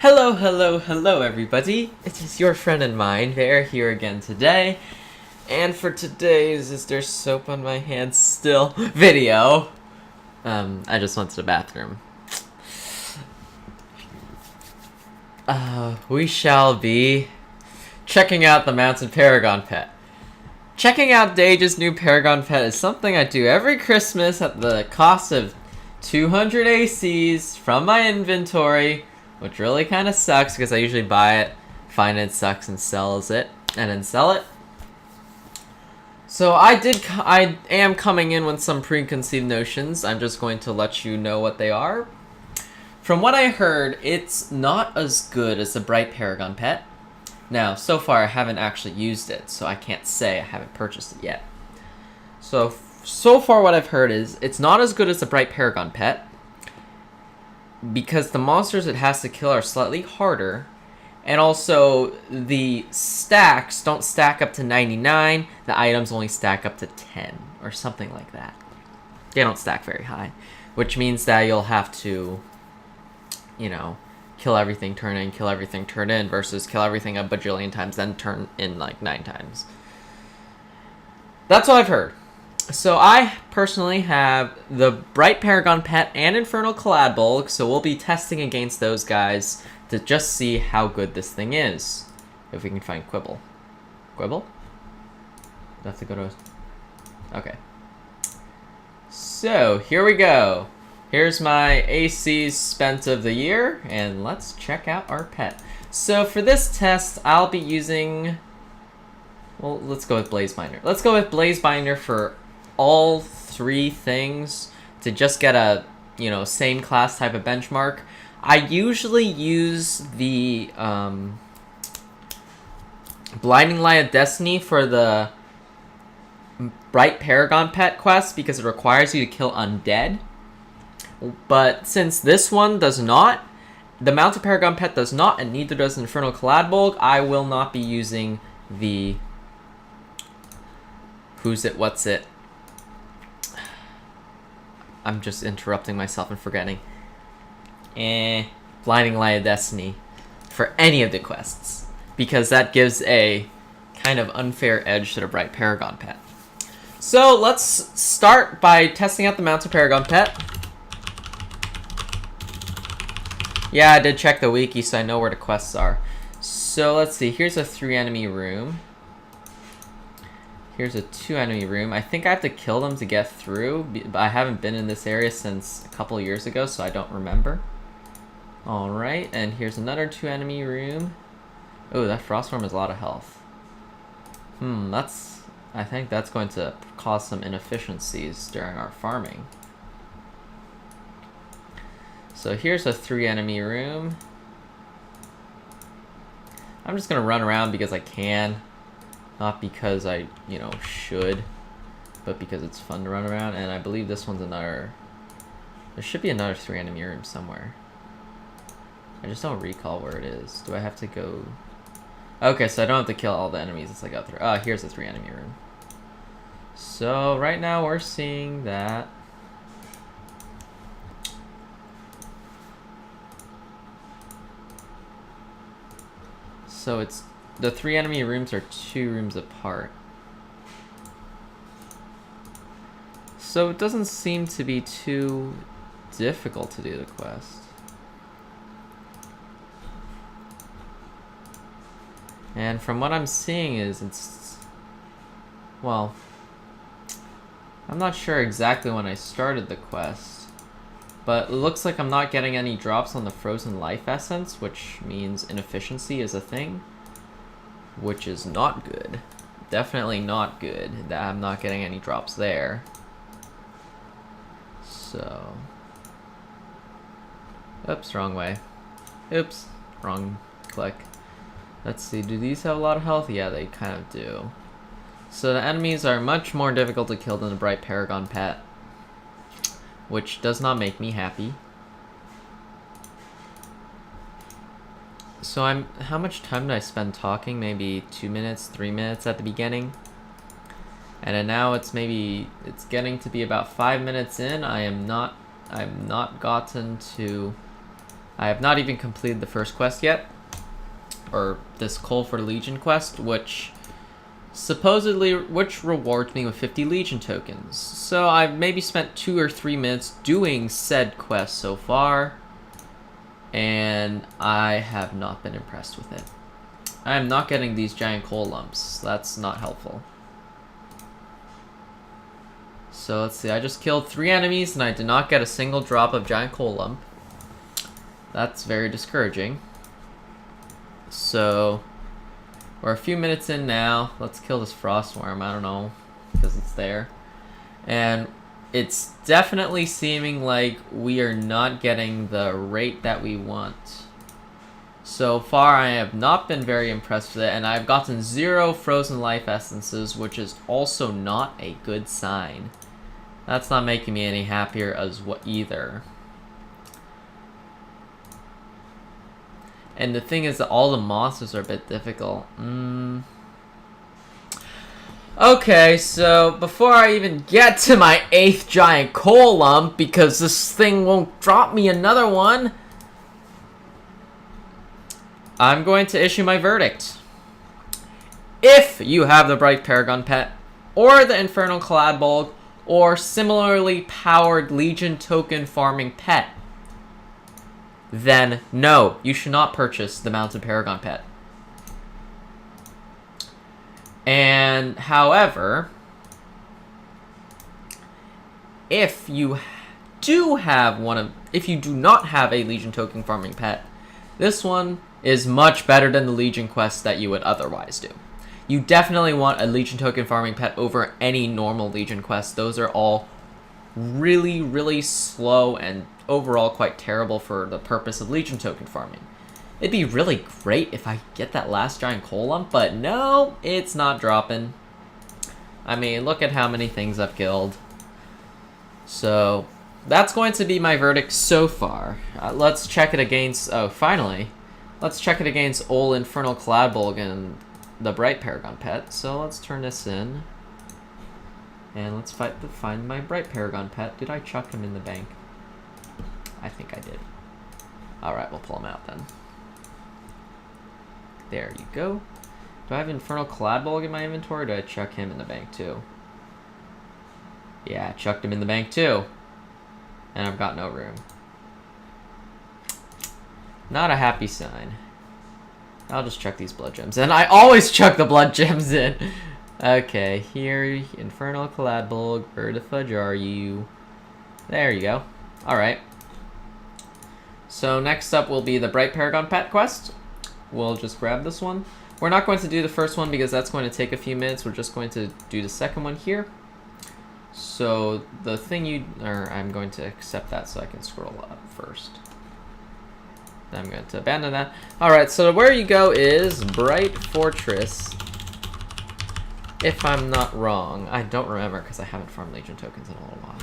Hello, hello, hello everybody! It is your friend and mine, Veyr, here again today. And for today's Is There Soap on My Hands Still video, I just went to the bathroom. We shall be checking out the mountain Paragon Pet. Checking out Dage's new Paragon Pet is something I do every Christmas at the cost of 200 ACs from my inventory, which really kind of sucks because I usually buy it, find it sucks, and sells it, and then sell it. So I am coming in with some preconceived notions. I'm just going to let you know what they are. From what I heard, it's not as good as the Bright Paragon Pet. Now, so far I haven't actually used it, so I can't say I haven't purchased it yet. So far what I've heard is it's not as good as the Bright Paragon Pet because the monsters it has to kill are slightly harder, and also the stacks don't stack up to 99, the items only stack up to 10 or something like that. They don't stack very high, which means that you'll have to, you know, kill everything, turn in, kill everything, turn in, versus kill everything a bajillion times, then turn in like 9 times. That's what I've heard. So I personally have the Bright Paragon Pet and Infernal Caladbolg, so we'll be testing against those guys to just see how good this thing is. If we can find Quibble. Quibble? That's to go to... Okay. So, here we go. Here's my ACs spent of the year, and let's check out our pet. So for this test, I'll be using... Well, let's go with Blazebinder. Let's go with Blazebinder for all 3 things to just get a, same class type of benchmark. I usually use the Blinding Light of Destiny for the Bright Paragon Pet quest because it requires you to kill undead. But since this one does not, the Mounted Paragon Pet does not, and neither does Infernal Caladbolg, I will not be using the... Who's it, what's it? I'm just interrupting myself and forgetting. Blinding Light of Destiny for any of the quests, because that gives a kind of unfair edge to the Bright Paragon Pet. So let's start by testing out the Mounted Paragon Pet. Yeah, I did check the wiki, so I know where the quests are. So let's see, here's a 3 enemy room. Here's a 2 enemy room. I think I have to kill them to get through, but I haven't been in this area since a couple of years ago, so I don't remember. Alright, and here's another 2 enemy room. Oh, that Frostworm has a lot of health. I think that's going to cause some inefficiencies during our farming. So here's a 3 enemy room. I'm just gonna run around because I can. Not because I, should, but because it's fun to run around. And I believe this one's another... There should be another 3 enemy room somewhere. I just don't recall where it is. Do I have to go... Okay, so I don't have to kill all the enemies as I go through. Oh, here's a 3 enemy room. So right now we're seeing that... So it's... The 3 enemy rooms are 2 rooms apart. So it doesn't seem to be too difficult to do the quest. And from what I'm seeing is it's... Well, I'm not sure exactly when I started the quest, but it looks like I'm not getting any drops on the Frozen Life Essence, which means inefficiency is a thing. Which is not good. Definitely not good that I'm not getting any drops there. So... Oops, wrong way. Oops, wrong click. Let's see, do these have a lot of health? Yeah, they kind of do. So the enemies are much more difficult to kill than the Bright Paragon Pet, which does not make me happy. So how much time did I spend talking? Maybe 2 minutes, 3 minutes at the beginning. And then now it's getting to be about 5 minutes in. I've not gotten to I have not even completed the first quest yet, or this Coal for Legion quest, which rewards me with 50 Legion tokens. So I've maybe spent 2 or 3 minutes doing said quest so far, and I have not been impressed with it. I am not getting these giant coal lumps. That's not helpful. So let's see, I just killed 3 enemies and I did not get a single drop of giant coal lump. That's very discouraging. So we're a few minutes in now. Let's kill this frost worm. I don't know, because it's there. And it's definitely seeming like we are not getting the rate that we want. So far, I have not been very impressed with it, and I've gotten 0 frozen life essences, which is also not a good sign. That's not making me any happier as well either. And the thing is that all the monsters are a bit difficult. Okay, so before I even get to my 8th giant coal lump, because this thing won't drop me another one, I'm going to issue my verdict. If you have the Bright Paragon Pet, or the Infernal Caladbolg, or similarly powered Legion token farming pet, then no, you should not purchase the Mounted Paragon Pet. And however, if you do not have a Legion token farming pet, this one is much better than the Legion quest that you would otherwise do. You definitely want a Legion token farming pet over any normal Legion quest. Those are all really, really slow and overall quite terrible for the purpose of Legion token farming. It'd be really great if I get that last giant coal lump, but no, it's not dropping. I mean, look at how many things I've killed. So that's going to be my verdict so far. Let's check it against, oh, finally. Let's check it against old Infernal Caladbolg and the Bright Paragon Pet. So let's turn this in. And let's find my Bright Paragon Pet. Did I chuck him in the bank? I think I did. Alright, we'll pull him out then. There you go. Do I have Infernal Caladbolg in my inventory, or do I chuck him in the bank too? Yeah, I chucked him in the bank too. And I've got no room. Not a happy sign. I'll just chuck these blood gems. And I always chuck the blood gems in! Okay, here, Infernal Caladbolg, where the fudge are you? There you go. Alright. So next up will be the Bright Paragon Pet quest. We'll just grab this one. We're not going to do the first one because that's going to take a few minutes. We're just going to do the second one here. So the thing I'm going to accept that so I can scroll up first. Then I'm going to abandon that. Alright, so where you go is Bright Fortress. If I'm not wrong. I don't remember because I haven't farmed Legion tokens in a little while.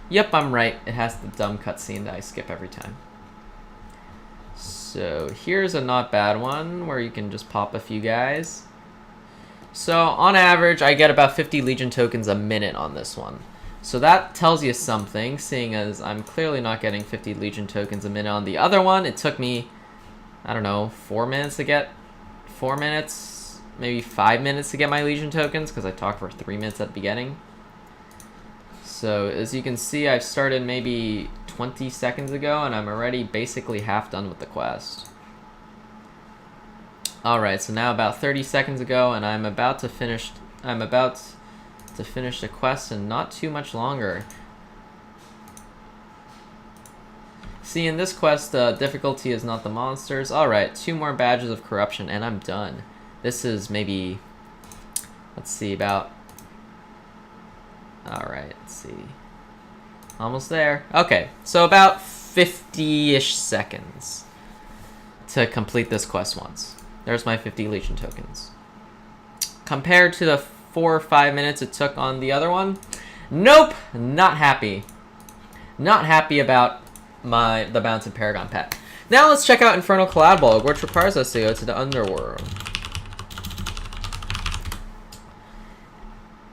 Yep, I'm right. It has the dumb cutscene that I skip every time. So here's a not bad one where you can just pop a few guys. So on average, I get about 50 Legion tokens a minute on this one. So that tells you something, seeing as I'm clearly not getting 50 Legion tokens a minute on the other one. It took me, I don't know, 4 minutes to get, 4 minutes, maybe 5 minutes to get my Legion tokens, because I talked for 3 minutes at the beginning. So as you can see, I've started maybe 20 seconds ago, and I'm already basically half done with the quest. Alright, so now about 30 seconds ago, and I'm about to finish the quest in not too much longer. See, in this quest, the difficulty is not the monsters. Alright, 2 more badges of corruption, and I'm done. This is maybe, let's see, about, alright, let's see. Almost there. Okay, so about 50-ish seconds to complete this quest once. There's my 50 Legion tokens. Compared to the 4 or 5 minutes it took on the other one, nope, not happy. Not happy about the Mounted Paragon Pet. Now let's check out Infernal Caladbolg, which requires us to go to the Underworld.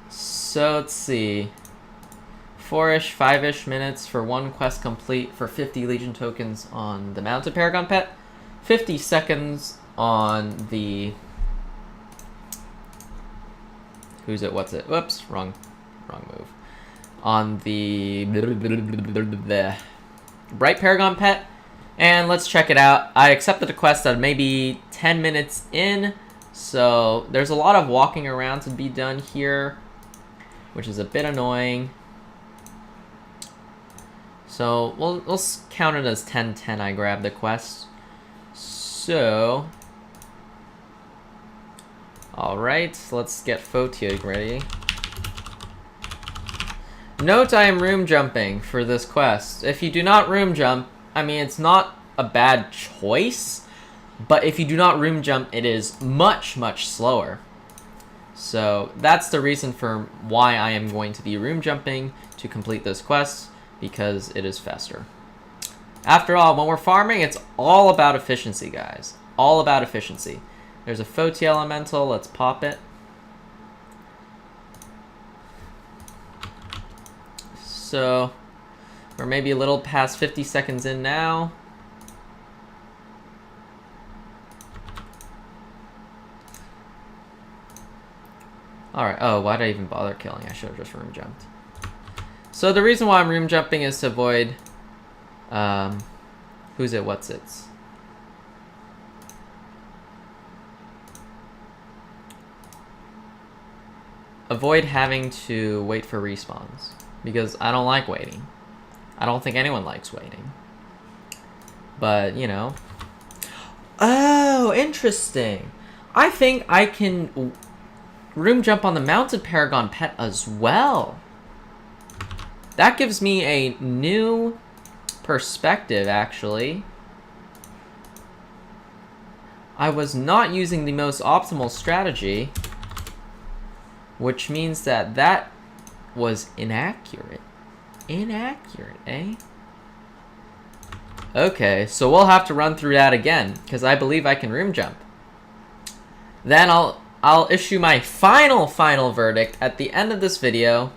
So let's see. 4-ish, 5-ish minutes for one quest complete for 50 Legion tokens on the Mounted Paragon Pet. 50 seconds on the... Who's it? What's it? Whoops, wrong move. On the Bright Paragon Pet. And let's check it out. I accepted a quest at maybe 10 minutes in. So there's a lot of walking around to be done here, which is a bit annoying. So we'll count it as 10-10 I grabbed the quest. So, alright, let's get Photiag ready. Note I am room jumping for this quest. If you do not room jump, I mean, it's not a bad choice, but if you do not room jump, it is much, much slower. So that's the reason for why I am going to be room jumping to complete this quest, because it is faster. After all, when we're farming, it's all about efficiency, guys. All about efficiency. There's a Photia Elemental. Let's pop it. So, we're maybe a little past 50 seconds in now. Alright, oh, why did I even bother killing? I should have just room jumped. So the reason why I'm room jumping is to avoid... who's it, what's it? Avoid having to wait for respawns. Because I don't like waiting. I don't think anyone likes waiting. But, you know. Oh, interesting. I think I can room jump on the Mounted Paragon Pet as well. That gives me a new perspective, actually. I was not using the most optimal strategy, which means that that was inaccurate. Inaccurate, eh? Okay, so we'll have to run through that again, because I believe I can room jump. Then I'll issue my final verdict at the end of this video,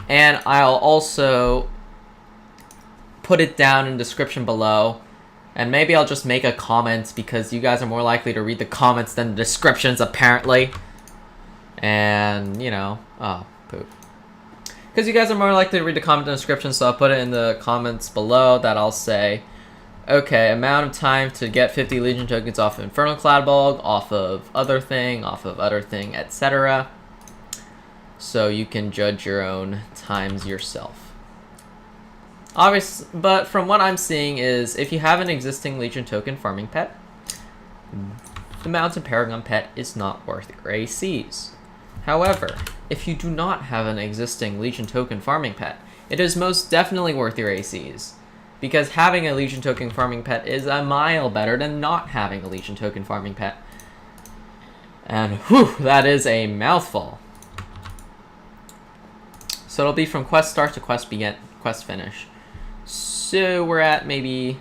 and I'll also put it down in the description below, and maybe I'll just make a comment, because you guys are more likely to read the comments than the descriptions, apparently. And, you know, oh, poop. Because you guys are more likely to read the comment and description, so I'll put it in the comments below that I'll say, okay, amount of time to get 50 Legion tokens off of Infernal Caladbolg, off of other thing, etc. So you can judge your own times yourself. Obviously, but from what I'm seeing is, if you have an existing Legion token farming pet, the Mounted Paragon Pet is not worth your ACs. However, if you do not have an existing Legion token farming pet, it is most definitely worth your ACs. Because having a Legion token farming pet is a mile better than not having a Legion token farming pet. And whew, that is a mouthful. So it'll be from quest start to quest finish. So we're at maybe...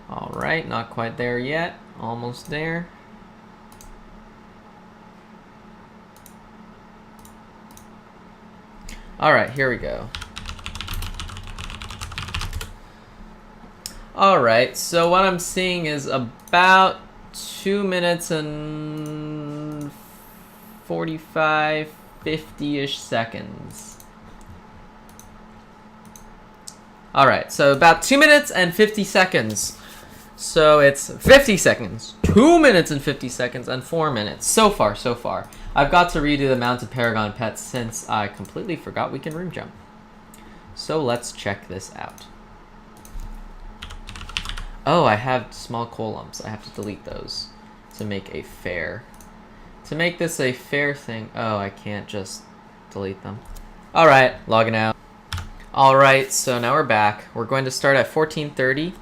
Alright, not quite there yet. Almost there. Alright, here we go. Alright, so what I'm seeing is about 2 minutes and 45, 50-ish seconds. Alright, so about 2 minutes and 50 seconds. So it's 50 seconds, 2 minutes and 50 seconds, and 4 minutes. So far, so far. I've got to redo the Mounted Paragon Pet since I completely forgot we can room jump. So let's check this out. Oh, I have small columns. I have to delete those to make a fair. To make this a fair thing. Oh, I can't just delete them. Alright, logging out. Alright, so now we're back. We're going to start at 14:30.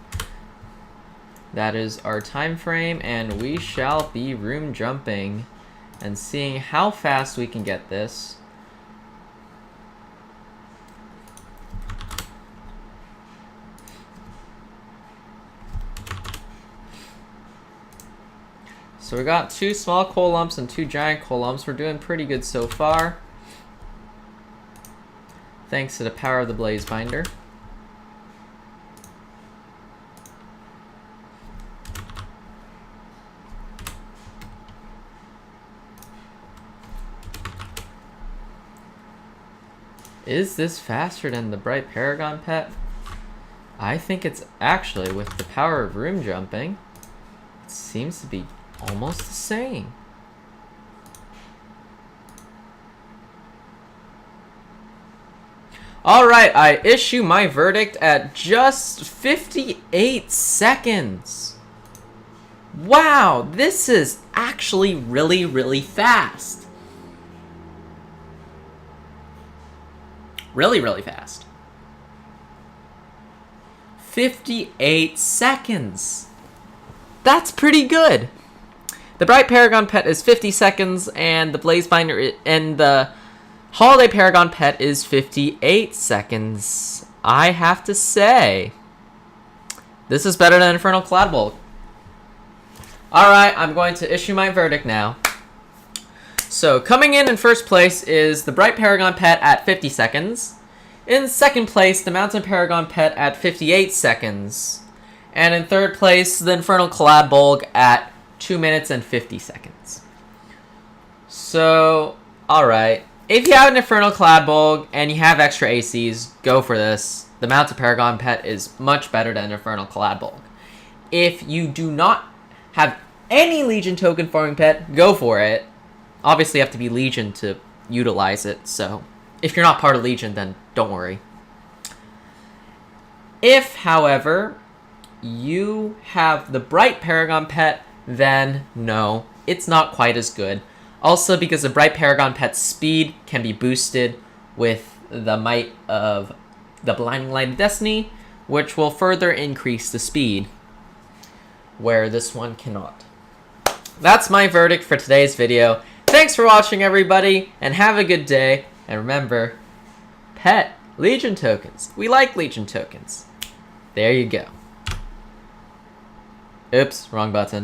That is our time frame, and we shall be room jumping and seeing how fast we can get this. So we got 2 small coal lumps and 2 giant coal lumps. We're doing pretty good so far, thanks to the power of the Blaze Binder. Is this faster than the Bright Paragon Pet? I think it's actually, with the power of room jumping, it seems to be almost the same. Alright, I issue my verdict at just 58 seconds. Wow, this is actually really, really fast. Really, really fast. 58 seconds. That's pretty good. The Bright Paragon Pet is 50 seconds, and the Blaze Binder and the Holiday Paragon Pet is 58 seconds. I have to say, this is better than Infernal Caladbolg. Alright, I'm going to issue my verdict now. So, coming in first place is the Bright Paragon Pet at 50 seconds. In second place, the Mountain Paragon Pet at 58 seconds. And in third place, the Infernal Caladbolg at 2 minutes and 50 seconds. So, alright. If you have an Infernal Caladbolg and you have extra ACs, go for this. The Mountain Paragon Pet is much better than Infernal Caladbolg. If you do not have any Legion token farming pet, go for it. Obviously, you have to be Legion to utilize it, so if you're not part of Legion, then don't worry. If, however, you have the Bright Paragon Pet, then no, it's not quite as good. Also, because the Bright Paragon Pet's speed can be boosted with the might of the Blinding Light of Destiny, which will further increase the speed, where this one cannot. That's my verdict for today's video. Thanks for watching, everybody, and have a good day. And remember, pet Legion tokens. We like Legion tokens. There you go. Oops, wrong button.